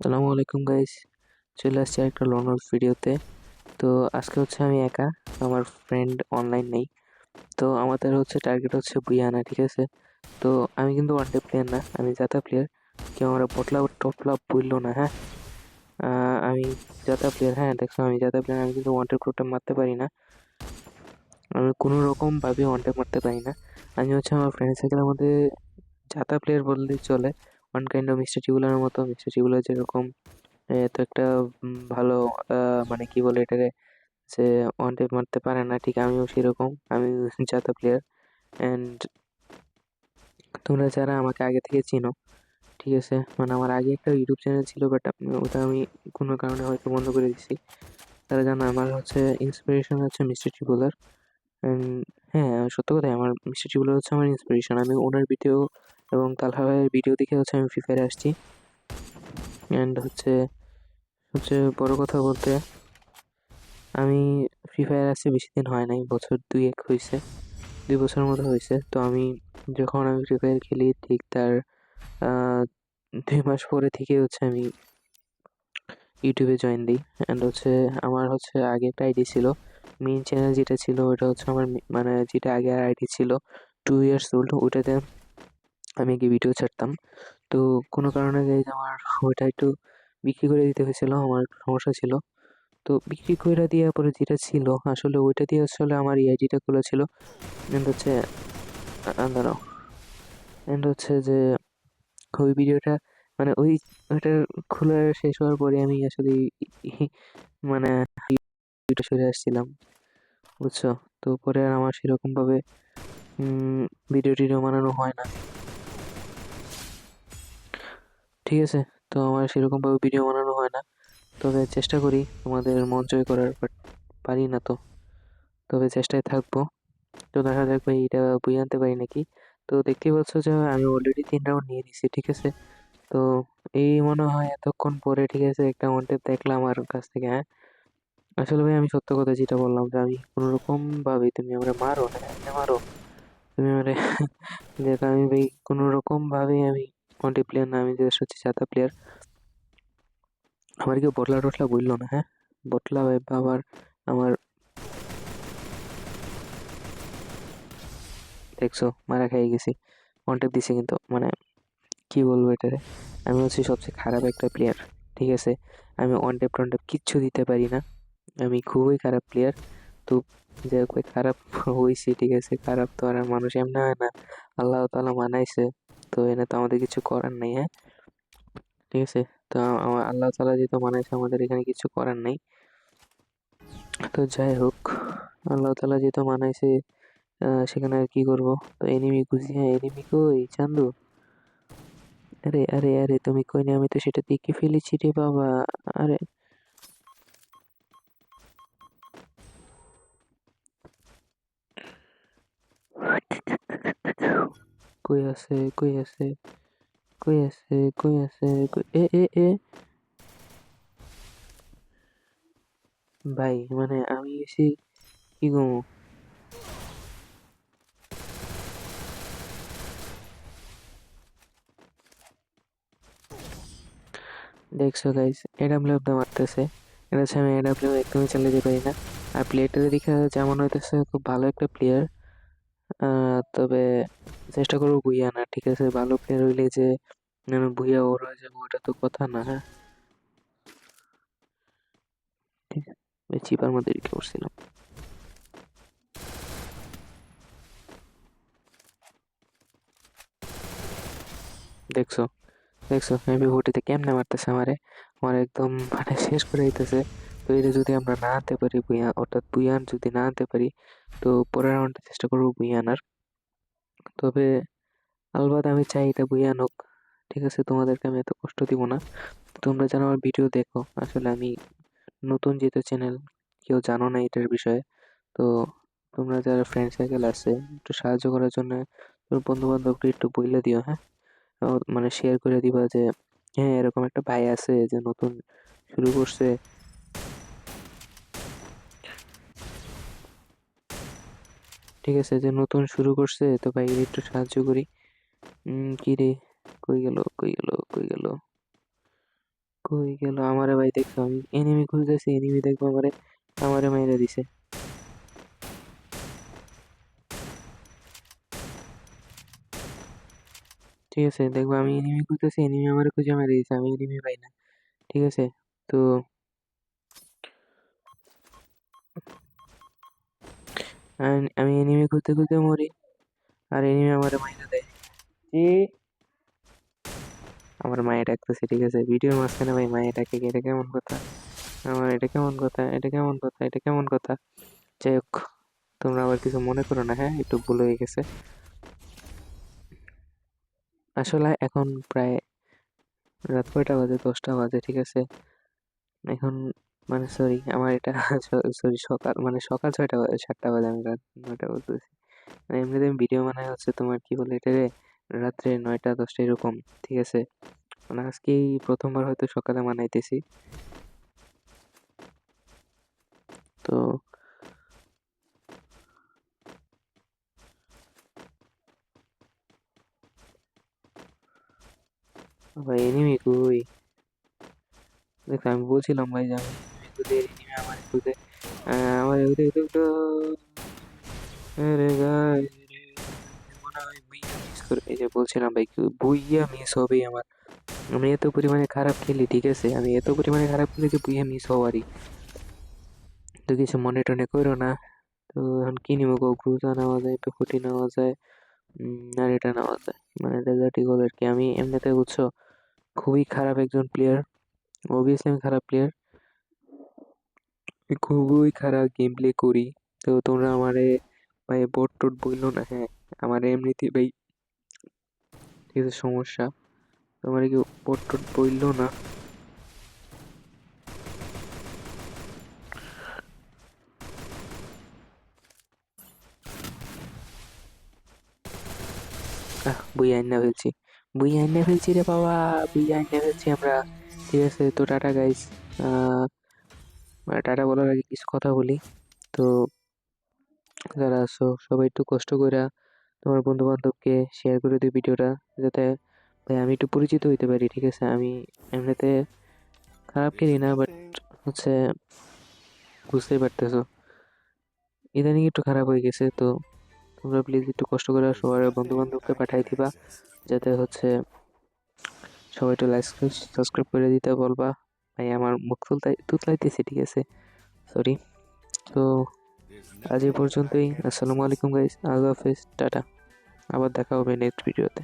আসসালামু আলাইকুম গাইস, চলে আসছি একটা লং ভিডিওতে। তো আজকে হচ্ছে আমি একা, আমার ফ্রেন্ড অনলাইন নেই। তো আমাদের হচ্ছে টার্গেট হচ্ছে বুইয়ানা, ঠিক আছে? তো আমি কিন্তু ওয়ান ডে প্লেয়ার না, আমি জাতা প্লেয়ার। কেউ আমরা পটলা টপলা বললো না, হ্যাঁ? আমি জাতা প্লেয়ার, হ্যাঁ দেখছো আমি জাতা প্লেয়ার। আমি কিন্তু ওয়ান ডে প্রোটা মারতে পারি না, আমি কোনো রকম ভাবে ওয়ান ডে মারতে পারি না। আমি হচ্ছে আমার ফ্রেন্ড সার্কেলের মধ্যে জাতা প্লেয়ার বললেই চলে। ওয়ান কাইন্ড অফ মিস্টার টিবুলার মতো, মিস্টার টিবুলার যেরকম তো একটা ভালো মানে কি বলে এটাকে, যে ওয়ান ট্যাপ মারতে পারে না, ঠিক আমিও সেরকম। আমি জাতা প্লেয়ার। অ্যান্ড তোমরা যারা আমাকে আগে থেকে চিনো, ঠিক আছে, মানে আমার আগে একটা ইউটিউব চ্যানেল ছিল, বাট ওটা আমি কোনো কারণে হয়তো বন্ধ করে দিছি। তারা জানো আমার হচ্ছে ইন্সপিরেশন হচ্ছে মিস্টার টিবুলার। অ্যান্ড হ্যাঁ, সত্য কথাই, আমার মিস্টার টিবুলার হচ্ছে আমার ইন্সপিরেশন। আমি ওনার ভিডিও এবং তালহা ভাইয়ের ভিডিও দেখে হচ্ছে আমি ফ্রি ফায়ারে আসছি। অ্যান্ড হচ্ছে সবচেয়ে বড় কথা বলতে, আমি ফ্রি ফায়ার আসছি বেশি দিন হয় নাই, বছর ২-১ হইছে। ২ বছরের মতো হইছে। তো যখন আমি ফ্রি ফায়ার খেলি ঠিক তার আ ২ মাস পরে থেকে হচ্ছে আমি ইউটিউবে জয়েন দেই। অ্যান্ড হচ্ছে আমার হচ্ছে আগে একটা আইডি ছিল। মেইন চ্যানেল যেটা ছিল ওটা হচ্ছে আমার মানে যেটা আগের আইডি ছিল 2 ইয়ার্স ওল্ড, ওটাতে আমি আগে ভিডিও ছাড়তাম। তো কোনো কারণে গাইস আমার ওইটা একটু বিক্রি করে দিতে হয়েছিল, আমার একটু সমস্যা ছিল। তো বিক্রি কইরা দেওয়ার পরে যেটা ছিল আসলে ওইটা দিয়ে আসলে আমার এই আইডিটা খোলা ছিল। অ্যান্ড হচ্ছে দাঁড়াও। অ্যান্ড হচ্ছে যে ওই ভিডিওটা মানে ওইটা খোলা শেষ হওয়ার পরে আমি আসলে মানে ভিডিওটা সরে আসছিলাম, বুঝছো? তো পরে আর আমার সেরকমভাবে ভিডিও-টিডিও বানানো হয় না। ঠিক আছে? তো আমার সেরকমভাবে ভিডিও বানানো হয় না। তবে চেষ্টা করি তোমাদের মন জয় করার, বাট পারি না তো। তবে চেষ্টায় থাকবো। তো দেখা যাক ভাই এটা বয়ে আনতে পারি নাকি। তো দেখতেই পাচ্ছ যে আমি অলরেডি ৩ রাউন্ড নিয়ে নিছি, ঠিক আছে? তো এই মনে হয় এতক্ষণ পরে, ঠিক আছে, একটা ওয়ান ট্যাপ দেখলাম আমার কাছ থেকে, হ্যাঁ? আসলে ভাই আমি সত্য কথা যেটা বললাম, যে আমি কোনরকম ভাবে তুমি আমারে মারো, হ্যাঁ? এমনে মারো। তুমি আমারে দেখ, আমি ভাই কোনরকম ভাবে আমি ওয়ান ট্যাপ প্লেয়ার না, আমি জাস্ট হচ্ছে জাতা প্লেয়ার। আমার কেউ বটলা-টটলা বইললো না, হ্যাঁ? বটলা ভাই বাবার আমার দেখছো মারা খেয়ে গেছি। ওয়ান ট্যাপ দিছে কিন্তু মানে কি বলবো এটারে? আমি হচ্ছি সবচেয়ে খারাপ একটা প্লেয়ার। ঠিক আছে? আমি ওয়ান ট্যাপ টোয়ান ট্যাপ কিচ্ছু দিতে পারি না। আমি খুবই খারাপ প্লেয়ার। তো যাই হোক ভাই, খারাপ হইছি, ঠিক আছে? খারাপ তো আর মানুষ এমনি হয় না। আল্লাহ তাআলা বানাইছে। তো এনে তো আমাদের কিছু করার নাই, হ্যাঁ? ঠিক আছে? তো আমার আল্লাহ তাআলা যেহেতু বানাইছে, আমাদের এখানে কিছু করার নাই। তো যাই হোক, আল্লাহ তাআলা যেহেতু বানাইছে সেখানে আর কি করব? তো এনিমি খুঁজি, হ্যাঁ এনিমি কই চান্দু? আরে, আরে, আরে তুমি কইনি, আমি তো সেটা দেখে ফেলেছি রে বাবা। আরে কই আছে, কই আছে, কই আছে, কই আছে, এ ভাই মানে আমি এসে কি কমু? দেখছো গাইস, এডাব্লিউ দা মারতেছে। এটা হচ্ছে আমি এডাব্লিউ একদমই চালাতে পারি না। আর প্লেয়ারটা দেখে যেমন হইতেছে খুব ভালো একটা প্লেয়ার। তবে চেষ্টা করবো বুইয়া আনার, ঠিক আছে? ভালো প্লেয়ার হইলে যে আমি বুইয়া ওর হয়ে যাবো ওটা তো কথা না, হ্যাঁ? ঠিক আছে, চিপার মধ্যে ঢুকে পড়ছিলাম। দেখছো, দেখছো এমপি ফোর্টিতে কেমনে মারতেছে আমারে, আমার একদম মানে শেষ করে দিতেছে। তো এটা যদি আমরা না আনতে পারি বুইয়া, অর্থাৎ বুইয়ান যদি না আনতে পারি, তো পরের রাউন্ডে চেষ্টা করবো বুইয়া আনার। তবে আলবাত আমি চাই এটা বুইয়া আনুক, ঠিক আছে? তোমাদেরকে আমি এত কষ্ট দিব না। তোমরা যেন আমার ভিডিও দেখো। আসলে আমি নতুন যেহেতু চ্যানেল, কেউ জানো না এটার বিষয়ে। তো তোমরা যারা ফ্রেন্ড সার্কেল আছে একটু সাহায্য করার জন্য তোর বন্ধু বান্ধবকে একটু বইলে দিও, হ্যাঁ? মানে শেয়ার করে দিবা যে হ্যাঁ এরকম একটা ভাই আছে যে নতুন শুরু করছে, ঠিক আছে, যে নতুন শুরু করছে, তো ভাই একটু সাহায্য করি। কি রে, কই গেল, কই গেল, কই গেল, কই গেল আমারে ভাই? দেখছো আমি এনিমি খুঁজতেছি, এনিমি দেখবো আমারে মাইরা দিছে। ঠিক আছে, দেখবো আমি এনিমি খুঁজতেছি, এনিমি আমারে খুঁজে মেরে দিছে, আমি এনিমি পাই না। ঠিক আছে, তো আমি এনিমি খুঁজতে খুঁজতে মরি, আর এনিমি আমারে মাইরা দেয়। কি? আমার মায়ে ডাকতেছে, ঠিক আছে, ভিডিওর মাঝখানে ভাই মায়ে ডাকে, এটা কেমন কথা? আমার এটা কেমন কথা? এটা কেমন কথা? এটা কেমন কথা? যাই হোক, তোমরা আবার কিছু মনে করো না, হ্যাঁ, একটু ভুল হয়ে গেছে। আসলে এখন প্রায় রাত কয়টা বাজে? 10টা বাজে, ঠিক আছে। এখন মানে সরি, আমার এটা সরি, সকাল মানে সকাল 6টা বাজে, 7টা বাজে, আমি রাত 9টা বলতেছি। মানে এমনিতে আমি ভিডিও বানাই হচ্ছে তোমার কি বলে এটারে, রাত্রে 9টা 10টা এরকম, ঠিক আছে। মানে আজকেই প্রথমবার হয়তো সকালে বানাইতেছি। তো ভাই এনিমি কই? দেখো আমি বলছিলাম ভাই যে আমি এনিমি খুঁজে, এনিমি আমার খুঁজে আমার আরে গাইস রে, মনে হয় বুইয়া মিস করে, এই যে বলছিলাম ভাই বুইয়া মিস হবে আমার। আমি এত পরিমাণে খারাপ খেলি, ঠিক আছে, আমি এত পরিমাণে খারাপ খেলি যে বুইয়া মিস হওয়ারই। তো কিছু মনে টনে করো না। তো এখন কি নিবো গো? গ্রুজা নেওয়া যায়, একটু ফুটি নেওয়া যায়, আর এটা নেওয়া যায়, মানে ডেজার্ট ইগল আর কি। আমি এমনিতে বুঝছো খুবই খারাপ একজন প্লেয়ার, অবভিয়াসলি আমি খারাপ প্লেয়ার, খুবই খারাপ গেম প্লে করি। তো তোমরা আমারে ভাই বোট টোট বললো না, হ্যাঁ, আমার এমনিতে ভাই কিছু সমস্যা, তোমার কি বোট টোট বললো না। বুই আইনা ফেলছি, বুই আইনা ফেলছি রে বাবা, বুই আইনা ফেলছি আমরা। ঠিক আছে, তো টাটা গাইস। আহ টাটা বলার আগে কিছু কথা বলি। তো যারা আছো সবাই একটু কষ্ট কইরা তোমার বন্ধু বান্ধবকে শেয়ার করে দিও ভিডিওটা, যাতে ভাই আমি একটু পরিচিত হইতে পারি, ঠিক আছে। আমি এমনিতে খারাপ খেলি না, বাট হচ্ছে বুঝতেই পারতেছো ইদানিং একটু খারাপ হয়ে গেছে। তো তোমরা প্লিজ একটু কষ্ট করে সবার বন্ধু বান্ধবকে পাঠাই দিবা, যাতে হচ্ছে সবাই একটু লাইক সাবস্ক্রাইব করে দিতে বলবা। ভাই আমার মুখ তুতলাইতেছি, ঠিক আছে, সরি। তো আজ এই পর্যন্তই। আসসালামু আলাইকুম গাইস, আল্লাহ হাফেজ, টাটা। আবার দেখা হবে নেক্সট ভিডিওতে।